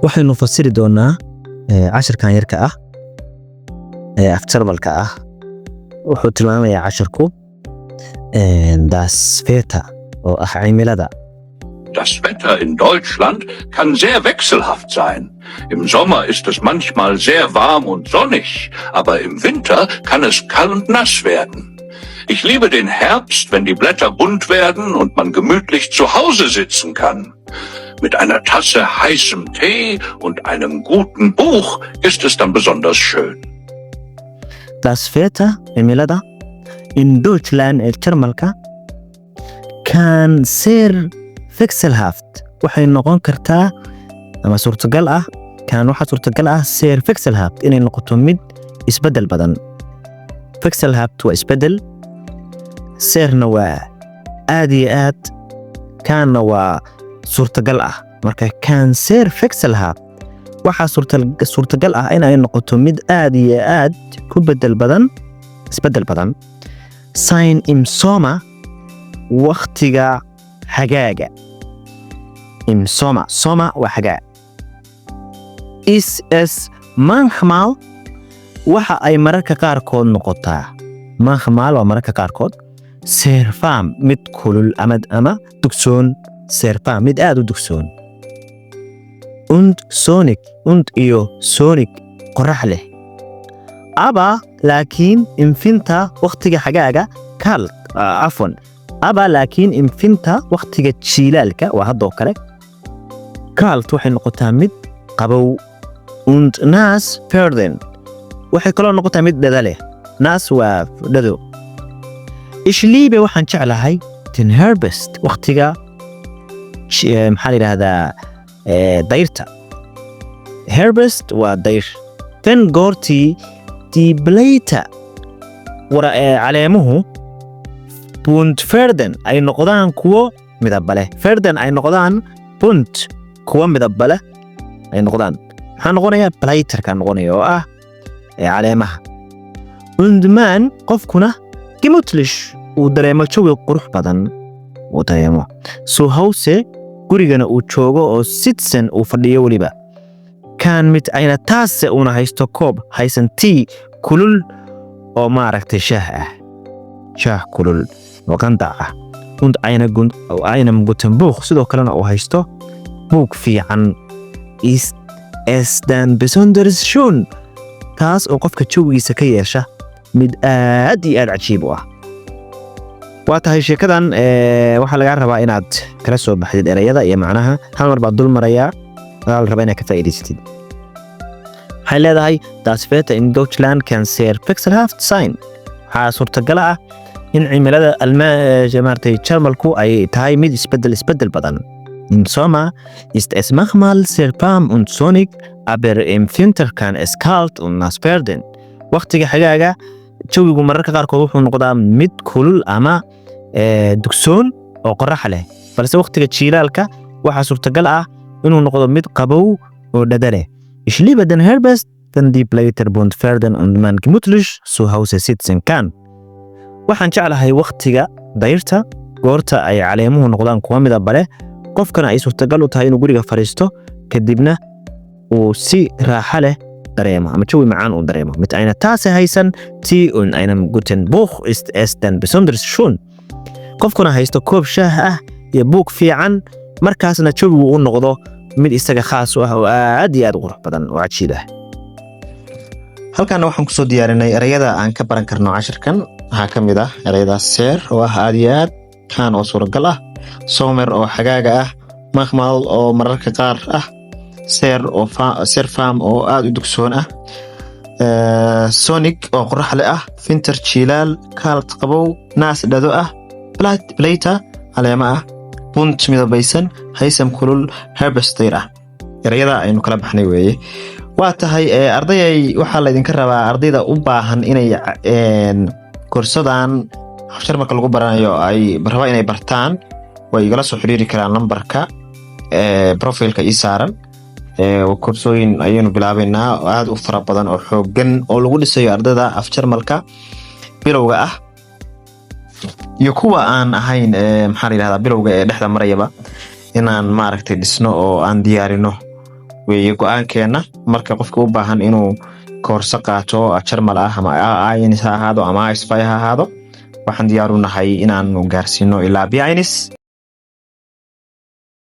waxaynu fasiri doonaa casharkan yarka ah ee afjarmalka ah. wuxuu tilmaamayaa casharku das Wetter oo ah cimilada. Das Wetter in Deutschland kann sehr wechselhaft sein. Im Sommer ist es manchmal sehr warm und sonnig, aber im Winter kann es kalt und nass werden. Ich liebe den Herbst, wenn die Blätter bunt werden und man gemütlich zu Hause sitzen kann. Mit einer Tasse heißem Tee und einem guten Buch ist es dann besonders schön. Das Wetter cimilada in Deutschland ee Jarmalka kan sehr wechselhaft waxay noqon kartaa ama suurtagal ah sehr wechselhaft inay noqoto mid isbedel badan. Wechselhaft waa isbedel, seerna waa aad iyo aad, kaanna waa suurtagal ah. marka kan sehr wechselhaft waxaa suurtagal ah inay noqoto mid aad iyo aad ku isbedel badan. Sein im Sommer waqtiga xagaaga. Im Sommer waa xagaag. Ist es manchmal waxa ay mararka qaarkood noqotaa. Manchmal waa mararka qaarkood. Sehr warm mid kulul ama dugsoon. Sehr warm mid aad u dugsoon. Und iyo sonnig qorax leh. Aber laakiin im Winter waqtiga xagaaga laakiin im Winter waqtiga jilaalka waa hadoo kale. Kalt waxay noqotaa mid qabow. Und nass werden waxay kaloo noqotaa mid dhada leh. Nass waa dhado. Ich liebe waxaan jeclahay den Herbst waqtiga maxaa la yidhaahdaa dayrta. Herbst waa dayr. Then goortii die Blätter caleemuhu bunt werden ay noqdaan kuwo midaba leh. Werden ay noqdaan bunt kuwo midaba leh ay noqdaan. maxaa noqonaya Blätterka noqonaya oo ah caleemaha. Und man qofkuna gemütlich uu dareemo jawi qurux badan uu dareemo. Zu Hause gurigana uu joogo oo sitzen uu fadhiyo waliba. Kan mit einer Tasse una haysto koob haysan tea kulul oo maaragtay shaah kulul oo qandac ah. Und einem guten Buch sidoo kalena uu haysto buug fiican. Ist es dann besonders schön taas oo qofka jawigiisa ka yeesha mid aad iyo aad cajiib u ah. waa tahay sheekadan waxaa laga rabaa inaad kala soo baxdid erayada iyo macnaha hal mar baad dul marayaa la rabaa inaad ka faa'iidaysatid. waxay leedahay das Wetter in Deutschland kann sehr wechselhaft sein. waxaa suurtagal ah in cimilada Jarmalku ay tahay mid isbedel badan. Im Sommer ist es manchmal sehr warm und sonnig, aber im Winter kann es kalt und nass werden. waqtiga xagaaga jawigu mararka qaarkood wuxuu noqdaa mid kulul ama dugsoon oo qorax leh, balse waqtiga jilaalka waxaa suurtagal ah inuu noqdo mid qabow oo dhada leh. Ich liebe den Herbst, wenn die Blätter bunt werden und man gemütlich zu Hause sitzen kann. waxaan jeclahay waqtiga dayrta goorta ay caleemuhu noqdaan kuwa midaba leh, qofkana ay suurtagal u tahay inuu guriga fariisto kadibna uu si raaxo leh dareemo ama jawi macaan uu dareemo. Mit einer Tasse heißen Tee und einem guten Buch ist es dann besonders schön. qofkuna haysto koob shaah ah iyo buug fiican, markaasna jawigu uu noqdo mid isaga khaas u ah oo aad iyo aad qurux badan oo cajiib ah. halkan waxaan ku soo diyaarinay erayada aan ka baran karno casharkan. waxaa ka mid ah erayada sehr oo ah aad iyo aad, kan oo suuragal ah, Sommer oo xagaaga ah, manchmal oo mararka qaar ah, sehr warm oo aad u dugsoon ah, sonnig oo qorax leh ah, winter jilaal, kalt qabow, nass dhado ah, Blätter caleema ah, bunt midabaysan, haysam kulul, Herbst dayr ah. erayada aynu kala baxnay weeye. waa tahay ardayay waxaa la idinka rabaa ardayda u baahan inay koorsadan Jarmalka lagu baranayo ay raba inay bartaan way igala soo xiriiri karaan lambarka profilka ii saaran. koorsooyin ayaynu bilaabaynaa aad u fara badan oo xooggan oo lagu dhisayo ardayda af Jarmalka bilowga ah iyo kuwa aan ahayn maxaa la yiraahdaa bilowga ee dhexda marayaba inaan maaragtay dhisno oo aan diyaarino ويقوان كينا مركا قفك وباهن إنو كورس قاطو أشرمال أما آينس هادو أما إسفاي هادو waxaan diyaar u nahay inaan gaarsiino ilaa B1